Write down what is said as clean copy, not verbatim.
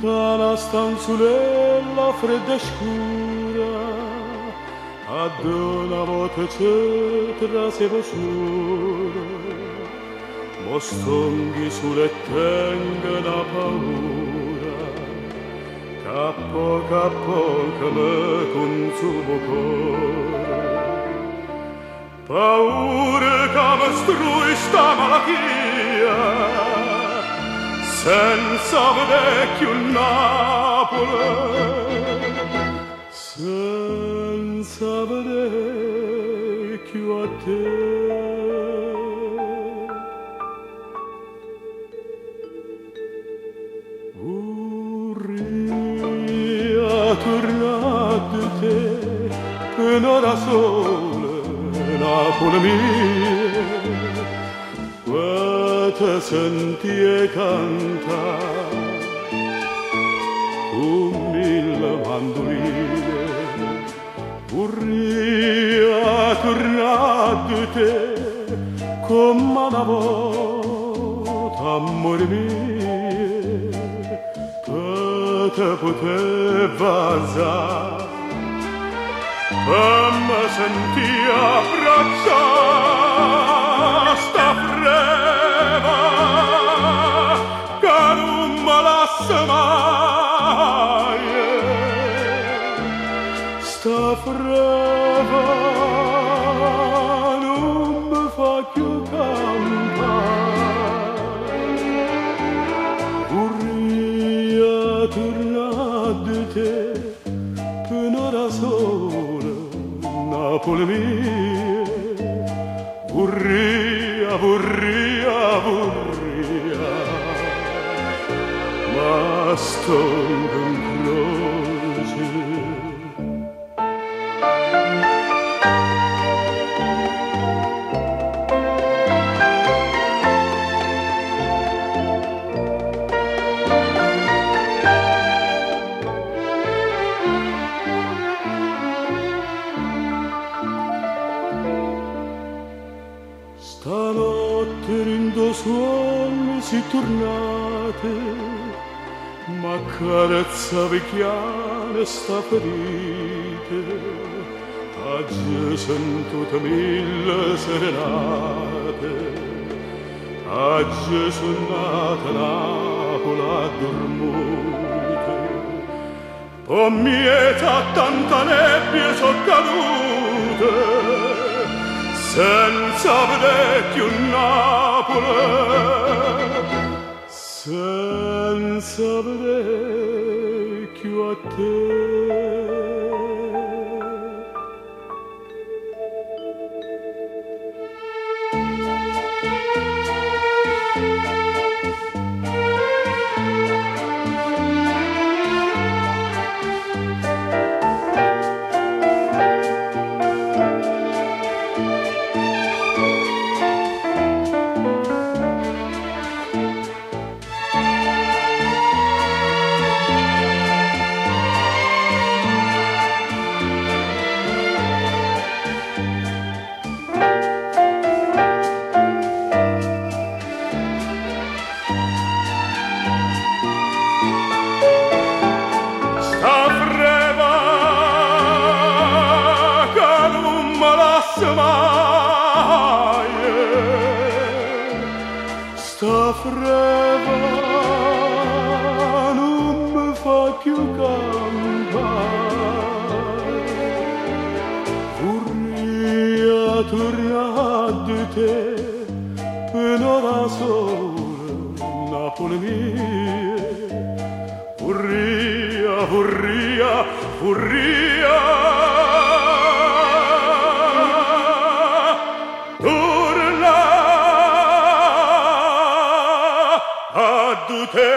tutta una stanzulella fredda e scura, ad una voce c'è trasevo solo, mostonghi sulle tenge da paura, cappo che me consumo cuore. Paura che mi strui sta malattia, senza vedere più Napoli, senza vedere più a te. Vorrei tornare da te per un'ora sola, Napoli mia, te senti e canta con mille mandoline. Vorrei tornare da te come una volta, amore mio, che te poteva alzare, per me senti abbracciare sta freva che non me lascia mai, sta freva non mi fa più cantare. Vorrei tornare da te per un'ora sola, Napoli mia. Vorrei, ma sto in croce. Stanotte rindo suolo si tornate, ma carezza vecchiana sta ferite, oggi sentute mille serenate, oggi son nata Napoli a dormite, o mieta tanta nebbia so cadute, senza vedere più Napoli, senza vedere più a te. Mai, sta freva non mi fa più cantare. Vorrei tornare da te per un'ora sola, Napoli mia. Vorrei te.